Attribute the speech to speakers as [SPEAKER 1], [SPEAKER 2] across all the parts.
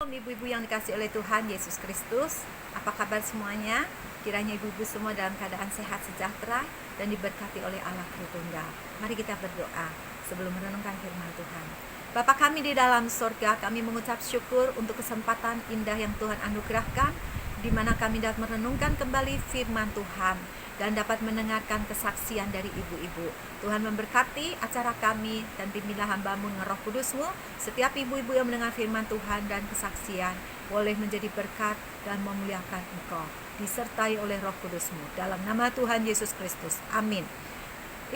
[SPEAKER 1] Ibu-ibu yang dikasihi oleh Tuhan Yesus Kristus, apa kabar semuanya? Kiranya ibu-ibu semua dalam keadaan sehat sejahtera dan diberkati oleh Allah Tritunggal. Mari kita berdoa sebelum merenungkan firman Tuhan. Bapa kami di dalam sorga, kami mengucap syukur untuk kesempatan indah yang Tuhan anugerahkan, di mana kami dapat merenungkan kembali firman Tuhan dan dapat mendengarkan kesaksian dari ibu-ibu. Tuhan memberkati acara kami dan pimpinlah hamba-Mu dengan Roh Kudus-Mu. Setiap ibu-ibu yang mendengar firman Tuhan dan kesaksian boleh menjadi berkat dan memuliakan Engkau, disertai oleh Roh Kudus-Mu. Dalam nama Tuhan Yesus Kristus. Amin.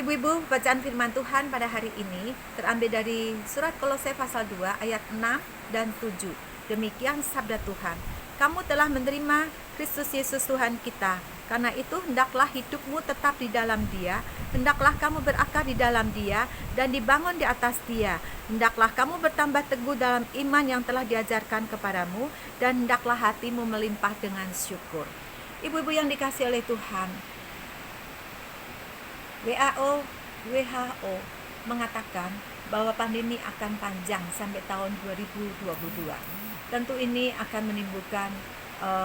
[SPEAKER 1] Ibu-ibu, bacaan firman Tuhan pada hari ini terambil dari surat Kolose pasal 2 ayat 6 dan 7. Demikian sabda Tuhan. Kamu telah menerima Kristus Yesus Tuhan kita. Karena itu hendaklah hidupmu tetap di dalam Dia, hendaklah kamu berakar di dalam Dia dan dibangun di atas Dia. Hendaklah kamu bertambah teguh dalam iman yang telah diajarkan kepadamu, dan hendaklah hatimu melimpah dengan syukur. Ibu-ibu yang dikasihi oleh Tuhan, WHO mengatakan bahwa pandemi akan panjang sampai tahun 2022. Tentu ini akan menimbulkan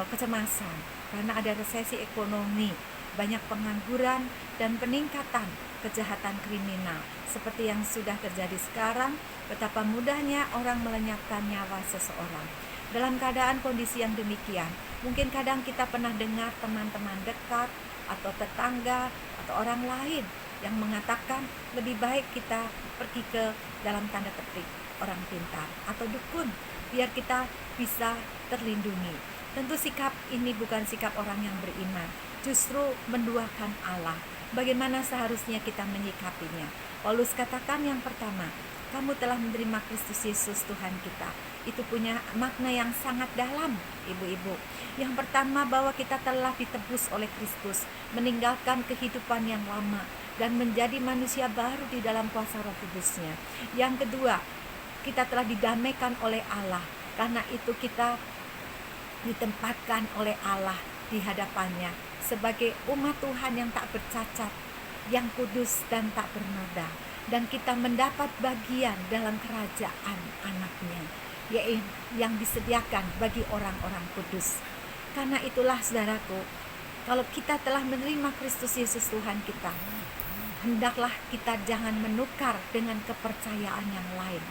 [SPEAKER 1] kecemasan karena ada resesi ekonomi, banyak pengangguran dan peningkatan kejahatan kriminal seperti yang sudah terjadi sekarang. Betapa mudahnya orang melenyapkan nyawa seseorang. Dalam keadaan kondisi yang demikian, mungkin kadang kita pernah dengar teman-teman dekat atau tetangga atau orang lain yang mengatakan lebih baik kita pergi ke dalam tanda petik orang pintar atau dukun biar kita bisa terlindungi. Tentu sikap ini bukan sikap orang yang beriman, justru menduakan Allah. Bagaimana seharusnya kita menyikapinya? Paulus katakan yang pertama, kamu telah menerima Kristus Yesus Tuhan kita. Itu punya makna yang sangat dalam, ibu-ibu. Yang pertama, bahwa kita telah ditebus oleh Kristus, meninggalkan kehidupan yang lama dan menjadi manusia baru di dalam kuasa Roh Kudus-Nya. Yang kedua, kita telah didamaikan oleh Allah. Karena itu kita ditempatkan oleh Allah di hadapannya sebagai umat Tuhan yang tak bercacat, yang kudus dan tak bernoda, dan kita mendapat bagian dalam kerajaan anaknya, yaitu yang disediakan bagi orang-orang kudus. Karena itulah saudaraku, kalau kita telah menerima Kristus Yesus Tuhan kita, hendaklah kita jangan menukar dengan kepercayaan yang lain.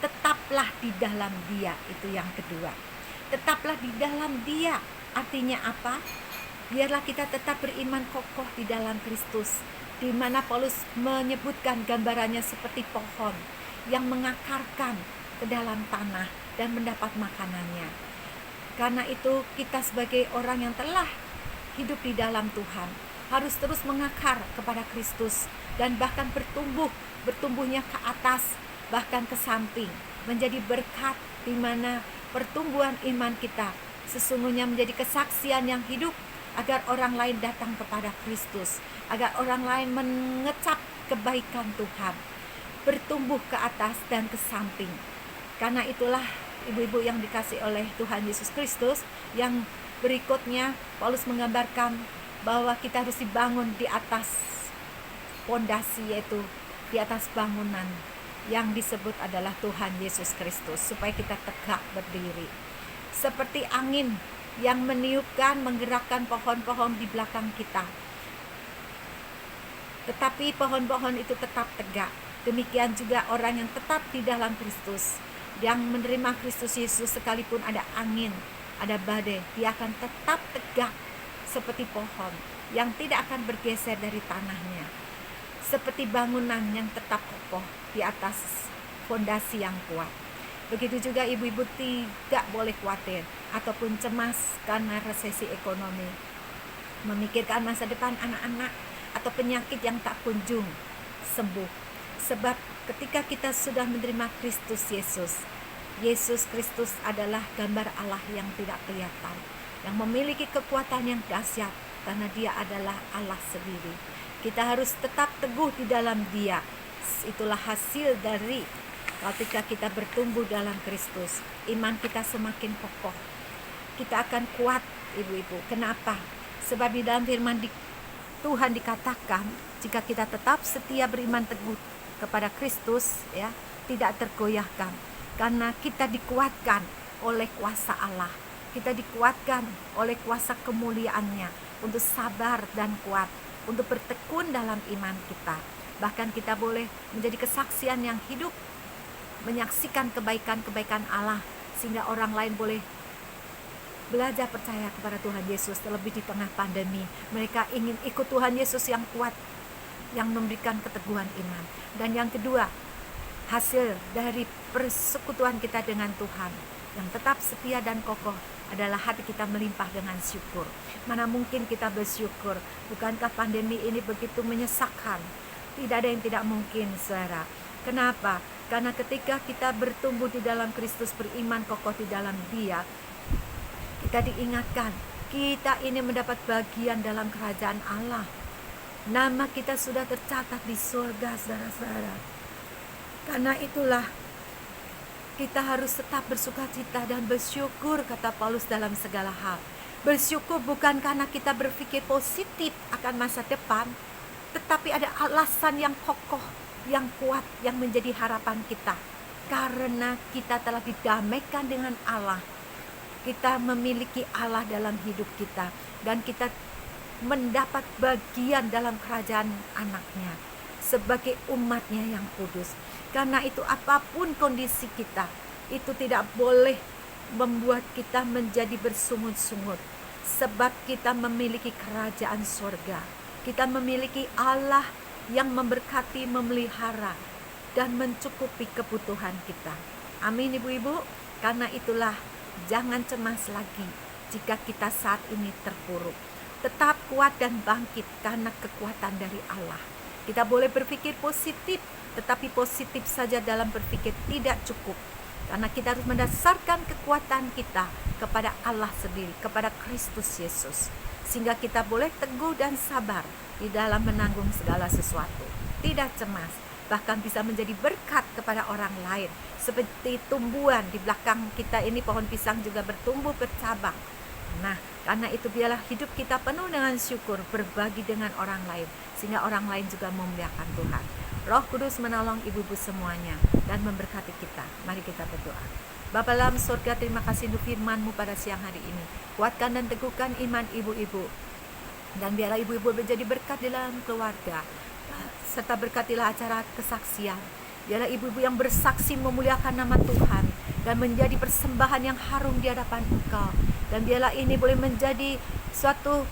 [SPEAKER 1] Tetaplah di dalam Dia, itu yang kedua. Tetaplah di dalam Dia. Artinya apa? Biarlah kita tetap beriman kokoh di dalam Kristus, di mana Paulus menyebutkan gambarannya seperti pohon yang mengakarkan ke dalam tanah dan mendapat makanannya. Karena itu kita sebagai orang yang telah hidup di dalam Tuhan harus terus mengakar kepada Kristus dan bahkan bertumbuhnya ke atas, bahkan ke samping, menjadi berkat di mana pertumbuhan iman kita sesungguhnya menjadi kesaksian yang hidup agar orang lain datang kepada Kristus, agar orang lain mengecap kebaikan Tuhan, bertumbuh ke atas dan ke samping. Karena itulah ibu-ibu yang dikasihi oleh Tuhan Yesus Kristus, yang berikutnya Paulus menggambarkan bahwa kita harus dibangun di atas fondasi, yaitu di atas bangunan yang disebut adalah Tuhan Yesus Kristus, supaya kita tegak berdiri. Seperti angin yang meniupkan, menggerakkan pohon-pohon di belakang kita, tetapi pohon-pohon itu tetap tegak. Demikian juga orang yang tetap di dalam Kristus, yang menerima Kristus Yesus, sekalipun ada angin, ada badai, dia akan tetap tegak seperti pohon yang tidak akan bergeser dari tanahnya, seperti bangunan yang tetap kokoh di atas fondasi yang kuat. Begitu juga ibu-ibu tidak boleh khawatir ataupun cemas karena resesi ekonomi, memikirkan masa depan anak-anak atau penyakit yang tak kunjung sembuh. Sebab ketika kita sudah menerima Kristus Yesus, Yesus Kristus adalah gambar Allah yang tidak kelihatan, yang memiliki kekuatan yang dahsyat karena Dia adalah Allah sendiri. Kita harus tetap teguh di dalam Dia. Itulah hasil dari ketika kita bertumbuh dalam Kristus. Iman kita semakin kokoh. Kita akan kuat, ibu-ibu. Kenapa? Sebab di dalam firman Tuhan dikatakan, jika kita tetap setia beriman teguh kepada Kristus, ya, tidak tergoyahkan. Karena kita dikuatkan oleh kuasa Allah. Kita dikuatkan oleh kuasa kemuliaannya untuk sabar dan kuat, untuk bertekun dalam iman kita. Bahkan kita boleh menjadi kesaksian yang hidup, menyaksikan kebaikan-kebaikan Allah, sehingga orang lain boleh belajar percaya kepada Tuhan Yesus. Terlebih di tengah pandemi, mereka ingin ikut Tuhan Yesus yang kuat, yang memberikan keteguhan iman. Dan yang kedua, hasil dari persekutuan kita dengan Tuhan yang tetap setia dan kokoh adalah hati kita melimpah dengan syukur. Mana mungkin kita bersyukur? Bukankah pandemi ini begitu menyesakkan? Tidak ada yang tidak mungkin, saudara. Kenapa? Karena ketika kita bertumbuh di dalam Kristus, beriman kokoh di dalam Dia, kita diingatkan, kita ini mendapat bagian dalam kerajaan Allah. Nama kita sudah tercatat di surga, saudara-saudara. Karena itulah kita harus tetap bersukacita dan bersyukur, kata Paulus, dalam segala hal. Bersyukur bukan karena kita berpikir positif akan masa depan, tetapi ada alasan yang kokoh, yang kuat, yang menjadi harapan kita. Karena kita telah didamaikan dengan Allah. Kita memiliki Allah dalam hidup kita, dan kita mendapat bagian dalam kerajaan anaknya sebagai umatnya yang kudus. Karena itu apapun kondisi kita, itu tidak boleh membuat kita menjadi bersungut-sungut, sebab kita memiliki kerajaan surga. Kita memiliki Allah yang memberkati, memelihara, dan mencukupi kebutuhan kita. Amin, ibu-ibu. Karena itulah jangan cemas lagi jika kita saat ini terpuruk. Tetap kuat dan bangkit karena kekuatan dari Allah. Kita boleh berpikir positif, tetapi positif saja dalam berpikir tidak cukup. Karena kita harus mendasarkan kekuatan kita kepada Allah sendiri, kepada Kristus Yesus. Sehingga kita boleh teguh dan sabar di dalam menanggung segala sesuatu. Tidak cemas, bahkan bisa menjadi berkat kepada orang lain. Seperti tumbuhan di belakang kita ini, pohon pisang juga bertumbuh bercabang. Nah, karena itu biarlah hidup kita penuh dengan syukur, berbagi dengan orang lain, sehingga orang lain juga memuliakan Tuhan. Roh Kudus menolong ibu-ibu semuanya dan memberkati kita. Mari kita berdoa. Bapa dalam surga, terima kasih untuk firman-Mu pada siang hari ini. Kuatkan dan teguhkan iman ibu-ibu, dan biarlah ibu-ibu menjadi berkat dalam keluarga, serta berkatilah acara kesaksian. Biarlah ibu-ibu yang bersaksi memuliakan nama Tuhan dan menjadi persembahan yang harum di hadapan Engkau. Dan biarlah ini boleh menjadi suatu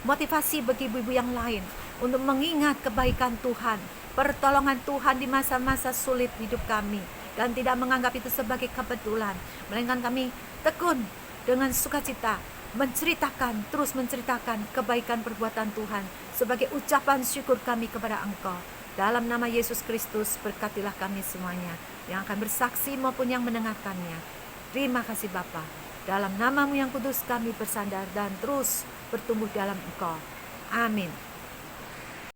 [SPEAKER 1] motivasi bagi ibu-ibu yang lain untuk mengingat kebaikan Tuhan, pertolongan Tuhan di masa-masa sulit hidup kami, dan tidak menganggap itu sebagai kebetulan, melainkan kami tekun dengan sukacita menceritakan, terus menceritakan kebaikan perbuatan Tuhan sebagai ucapan syukur kami kepada Engkau. Dalam nama Yesus Kristus, berkatilah kami semuanya yang akan bersaksi maupun yang mendengarkannya. Terima kasih Bapa. Dalam nama-Mu yang kudus kami bersandar dan terus bertumbuh dalam Engkau. Amin.